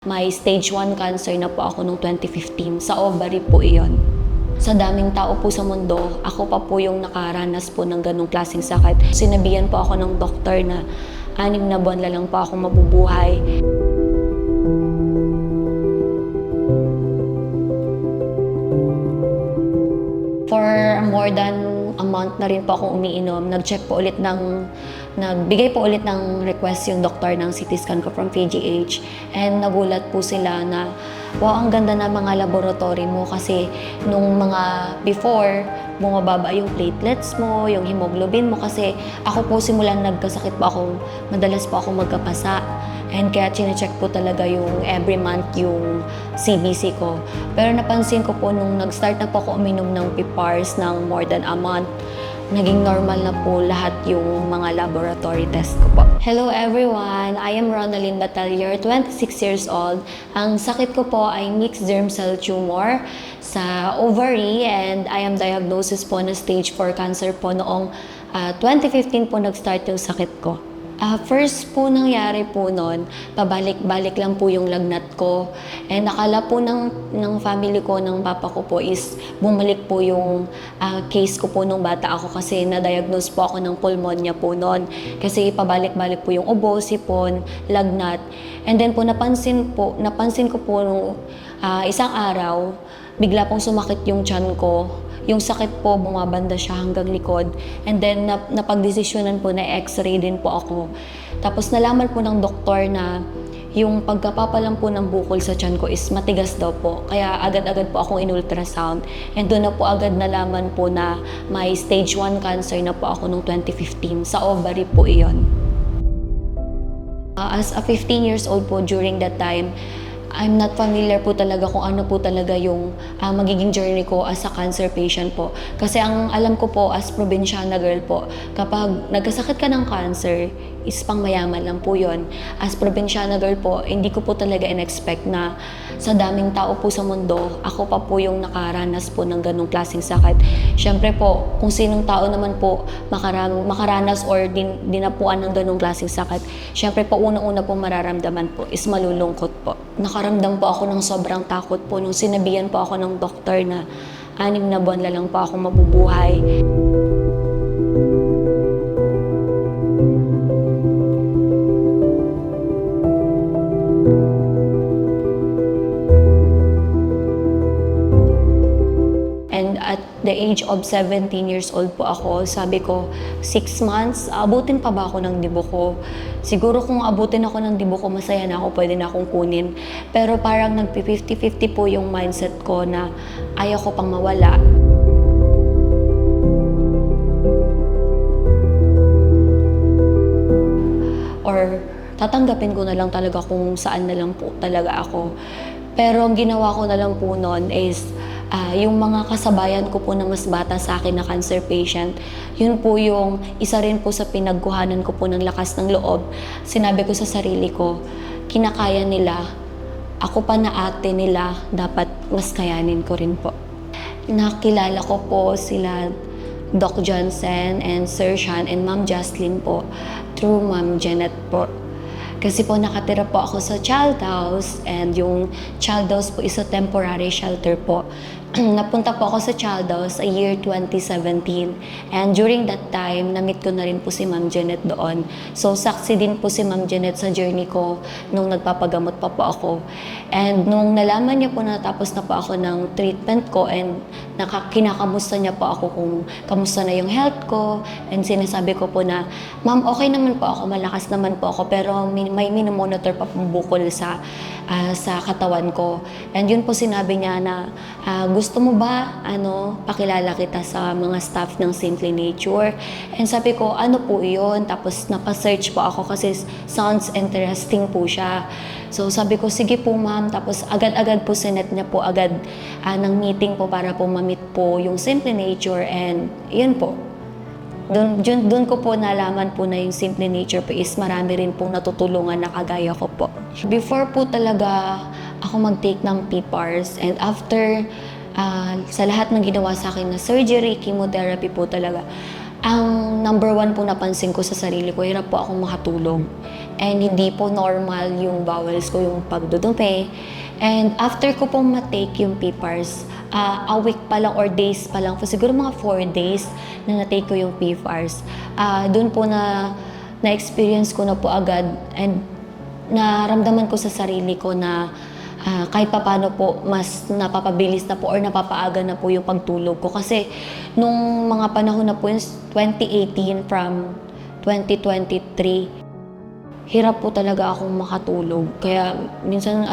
May stage 1 cancer na po ako noong 2015. Sa ovary po iyon. Sa daming tao po sa mundo, ako pa po yung nakaranas po ng ganong klaseng sakit. Sinabihan po ako ng doktor na 6 na buwan na lang po ako mabubuhay. For more than a month na rin po ako umiinom. Nagbigay po ulit ng request yung doktor ng CT scan ko from PGH. And nagulat po sila na, wow, ang ganda na mga laboratory mo kasi nung mga before, bumababa yung platelets mo, yung hemoglobin mo kasi ako po simulan nagkasakit po ako, madalas po ako magkapasa. And kaya chinecheck po talaga yung every month yung CBC ko. Pero napansin ko po nung nag-start na po ako uminom ng PPARs ng more than a month, naging normal na po lahat yung mga laboratory test ko po. Hello everyone! I am Ronalyn Batalier, 26 years old. Ang sakit ko po ay mixed germ cell tumor sa ovary and I am diagnosis po na stage 4 cancer po noong 2015 po nag-start yung sakit ko. First po nangyari po noon, pabalik-balik lang po yung lagnat ko. And akala po ng family ko, ng papa ko po is bumalik po yung case ko po nung bata ako kasi na-diagnose po ako ng pulmonya po noon. Kasi pabalik-balik po yung ubo, sipon, lagnat. And then po napansin ko po nung isang araw, bigla pong sumakit yung tiyan ko. Yung sakit po, bumabanda siya hanggang likod. And then, napagdesisyonan po na x-ray din po ako. Tapos nalaman po ng doktor na yung pagkapapalang po ng bukol sa tiyan ko is matigas daw po. Kaya agad-agad po akong in-ultrasound. And doon na po agad nalaman po na may stage 1 cancer na po ako noong 2015. Sa ovary po iyon. As a 15 years old po during that time, I'm not familiar po talaga kung ano po talaga yung magiging journey ko as a cancer patient po. Kasi ang alam ko po as probinsyana girl po, kapag nagkasakit ka ng cancer, is pang mayaman lang po yun. As probinsyana girl po, hindi ko po talaga in-expect na sa daming tao po sa mundo, ako pa po yung nakaranas po ng ganong klaseng sakit. Siyempre po, kung sinong tao naman po makaranas or dinapuan ng ganong klaseng sakit, siyempre po unang-una po mararamdaman po is malulungkot po. Nakaramdam po ako ng sobrang takot po nung sinabihan po ako ng doktor na 6 na buwan na lang po ako mabubuhay. And at the age of 17 years old po ako, sabi ko, 6 months, abutin pa ba ako ng dibo ko? Siguro kung abutin ako ng dibo ko, masaya na ako, pwede na akong kunin. Pero parang nagpi-50-50 po yung mindset ko na ayaw ko pang mawala. Or tatanggapin ko na lang talaga kung saan na lang po talaga ako. Pero ang ginawa ko na lang po noon is yung mga kasabayan ko po na mas bata sa akin na cancer patient, yun po yung isa rin po sa pinagkuhanan ko po ng lakas ng loob. Sinabi ko sa sarili ko, kinakaya nila, ako pa na ate nila, dapat mas kayanin ko rin po. Nakilala ko po sila Doc Johnson and Sir Sean and Ma'am Jocelyn po through Ma'am Janet po. Kasi po nakatira po ako sa child house and yung child house po is a temporary shelter po. Napunta po ako sa child house sa year 2017 and during that time, na-meet ko na rin po si Ma'am Janet doon. So saksi din po si Ma'am Janet sa journey ko nung nagpapagamot pa po ako. And nung nalaman niya po na tapos na po ako ng treatment ko and kinakamusta niya po ako kung kamusta na yung health ko and sinasabi ko po na, Ma'am, okay naman po ako, malakas naman po ako pero may minomonitor pa pong bukol sa katawan ko. And yun po sinabi niya na gusto mo ba pakilala kita sa mga staff ng Simply Nature? And sabi ko, ano po iyon? Tapos napa-search po ako kasi sounds interesting po siya. So sabi ko, sige po ma'am. Tapos agad-agad po sinet niya po agad ng meeting po para po ma-meet po yung Simply Nature and yun po. Doon ko po nalaman po na yung Simply Nature po is marami rin pong natutulungan na kagaya ko po. Before po talaga ako mag-take ng PPARs and after sa lahat ng ginawa sa akin na surgery, chemotherapy po talaga, ang number 1 po napansin ko sa sarili ko, hirap po akong makatulog. and hindi po normal yung bowels ko, yung pagdudumi. And after ko pong matake yung PPARS, a week pa lang or days pa lang po, siguro mga 4 days na natake ko yung PPARS, doon po na-experience ko na po agad and naramdaman ko sa sarili ko na kahit papano po mas napapabilis na po or napapaaga na po yung pagtulog ko. Kasi nung mga panahon na po yung 2018 from 2023, hirap po talaga akong makatulog. Kaya minsan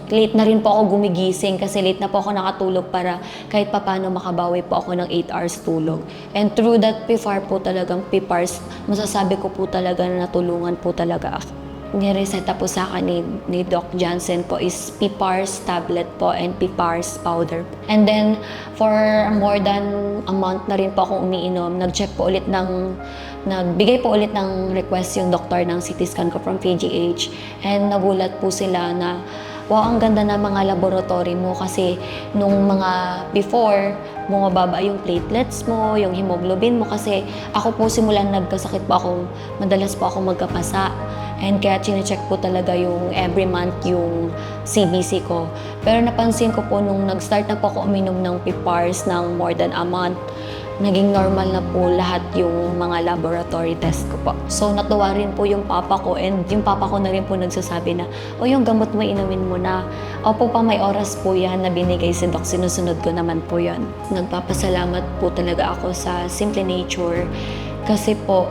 late na rin po ako gumigising kasi late na po ako nakatulog para kahit papano makabawi po ako ng 8 hours tulog. And through that PPAR po talagang PPARS, masasabi ko po talaga na natulungan po talaga ako. Nireseta po sa akin ni Doc Johnson po is PPARS tablet po and PPARS powder. And then for more than a month na rin po akong umiinom, nagbigay po ulit ng request yung doktor ng CT scan ko from PGH, and nagulat po sila na wow, ang ganda na mga laboratory mo kasi nung mga before, bumababa yung platelets mo, yung hemoglobin mo kasi ako po simulan nagkasakit po ako, madalas po ako magkapasa. And kaya chinecheck po talaga yung every month yung CBC ko. Pero napansin ko po nung nag-start na po ako uminom ng PPARS ng more than a month, naging normal na po lahat yung mga laboratory test ko po. So natuwa rin po yung papa ko, and yung papa ko na rin po nagsasabi na, o yung gamot mo inumin mo na. Opo pa, may oras po yan na binigay si Doc, sinusunod ko naman po yan. Nagpapasalamat po talaga ako sa Simple Nature kasi po,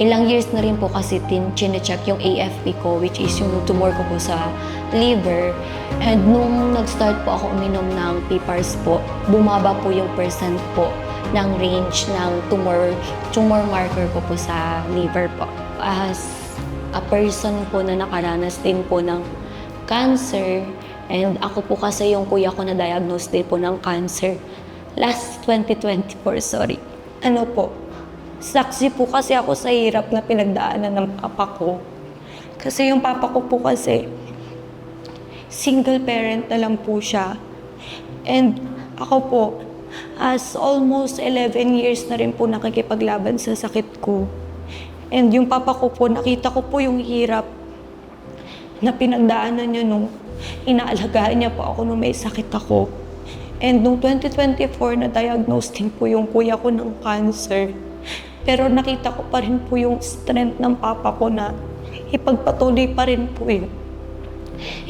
ilang years na rin po kasi chinecheck yung AFP ko, which is yung tumor ko po sa liver. And nung nag-start po ako uminom ng PPARS po, bumaba po yung percent po ng range ng tumor marker ko po sa liver po. As a person po na nakaranas din po ng cancer, and ako po kasi yung kuya ko na diagnose din po ng cancer last 2024, sorry. Saksi po kasi ako sa hirap na pinagdaanan ng papa ko. Kasi yung papa ko po kasi, single parent na lang po siya. And ako po, as almost 11 years na rin po nakikipaglaban sa sakit ko. And yung papa ko po, nakita ko po yung hirap na pinagdaanan niya nung inaalagaan niya po ako nung may sakit ako. And nung 2024, na-diagnose din po yung kuya ko ng cancer. Pero nakita ko pa rin po yung strength ng papa ko na ipagpatuloy pa rin po yun.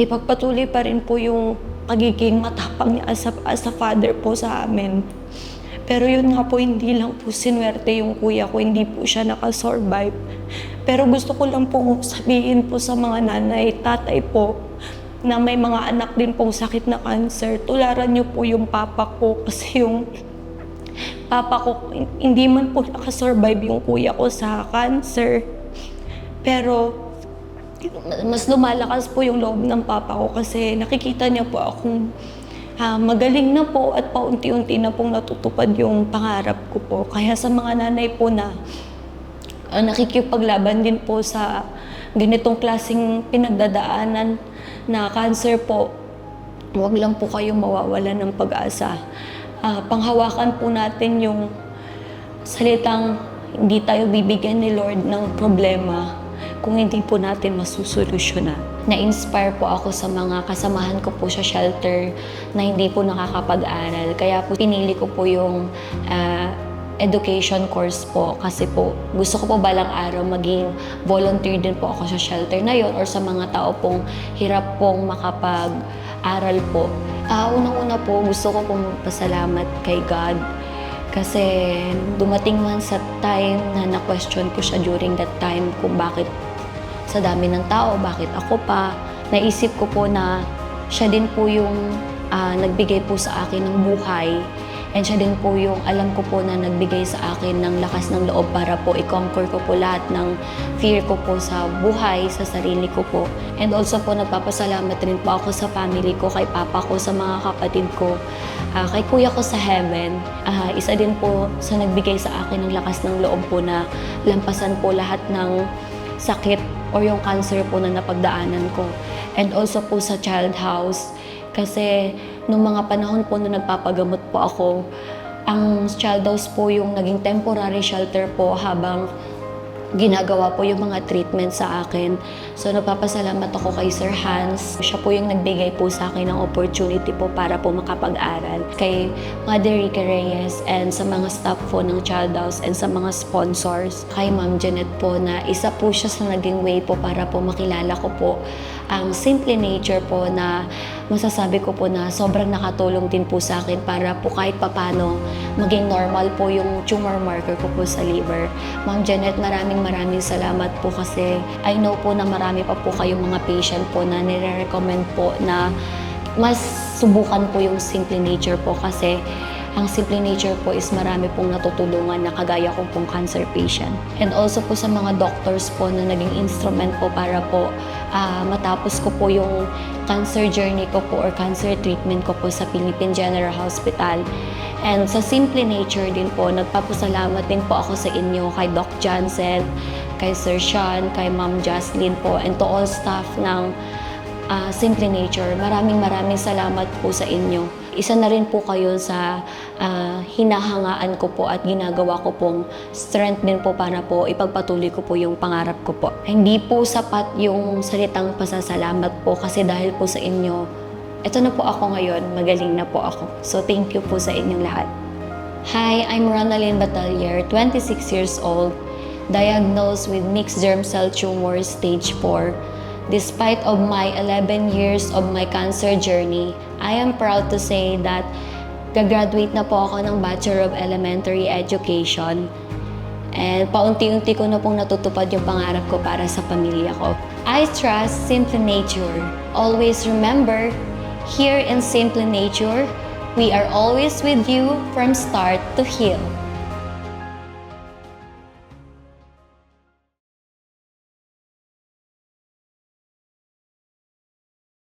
Ipagpatuloy pa rin po yung pagiging matapang niya as a father po sa amin. Pero yun nga po, hindi lang po sinuwerte yung kuya ko, hindi po siya nakasurvive. Pero gusto ko lang po sabihin po sa mga nanay, tatay po, na may mga anak din pong sakit na cancer, tularan niyo po yung papa ko kasi yung papa ko, hindi man po nakasurvive yung kuya ko sa cancer. Pero mas lumalakas po yung loob ng papa ko kasi nakikita niya po akong magaling na po at paunti-unti na pong natutupad yung pangarap ko po. Kaya sa mga nanay po na nakikipaglaban din po sa ganitong klaseng pinagdadaanan na cancer po, huwag lang po kayong mawawalan ng pag-asa. Panghawakan po natin yung salitang hindi tayo bibigyan ni Lord ng problema kung hindi po natin masusolusyonan. Na-inspire po ako sa mga kasamahan ko po sa shelter na hindi po nakakapag-aral. Kaya po pinili ko po yung education course po kasi po gusto ko po balang araw maging volunteer din po ako sa shelter na yon or sa mga tao pong hirap pong makapag-aral po. Unang-una po gusto ko pong pasalamat kay God kasi dumating man sa time na na-question ko siya during that time kung bakit sa dami ng tao, bakit ako pa. Naisip ko po na siya din po yung nagbigay po sa akin ng buhay. And siya din po yung alam ko po na nagbigay sa akin ng lakas ng loob para po i-conquer ko po lahat ng fear ko po sa buhay, sa sarili ko po. And also po nagpapasalamat rin po ako sa family ko, kay papa ko, sa mga kapatid ko, kay kuya ko sa heaven. Isa din po sa nagbigay sa akin ng lakas ng loob po na lampasan po lahat ng sakit or yung cancer po na napagdaanan ko. And also po sa child house. Kasi nung mga panahon po na nagpapagamot po ako, ang child house po yung naging temporary shelter po habang ginagawa po yung mga treatment sa akin. So nagpapasalamat ako kay Sir Hans. Siya po yung nagbigay po sa akin ng opportunity po para po makapag-aral. Kay Mother Rica Reyes and sa mga staff po ng Child House and sa mga sponsors. Kay Ma'am Janet po na isa po siya sa naging way po para po makilala ko po ang Simple Nature po na masasabi ko po na sobrang nakatulong din po sa akin para po kahit papano maging normal po yung tumor marker ko po sa liver. Ma'am Janet, maraming salamat po kasi I know po na marami pa po kayong mga patient po na nire-recommend po na mas subukan po yung Simple Nature po kasi ang Simple Nature po is marami pong natutulungan na kagaya ko pong cancer patient. And also po sa mga doctors po na naging instrument po para po matapos ko po yung cancer journey ko po or cancer treatment ko po sa Philippine General Hospital. And sa Simple Nature din po, nagpapasalamat din po ako sa inyo, kay Doc Johnson, kay Sir Sean, kay Ma'am Jocelyn po, and to all staff ng Simple Nature. Maraming salamat po sa inyo. Isa na rin po kayo sa hinahangaan ko po at ginagawa ko pong strength din po para po ipagpatuloy ko po yung pangarap ko po. Hindi po sapat yung salitang pasasalamat po kasi dahil po sa inyo, ito na po ako ngayon, magaling na po ako. So thank you po sa inyong lahat. Hi, I'm Ronalyn Batalier, 26 years old, diagnosed with mixed germ cell tumor stage 4. Despite of my 11 years of my cancer journey, I am proud to say that gagraduate na po ako ng Bachelor of Elementary Education. And paunti-unti ko na pong natutupad yung pangarap ko para sa pamilya ko. I trust Simple Nature. Always remember, here in Simple Nature, we are always with you from start to heal.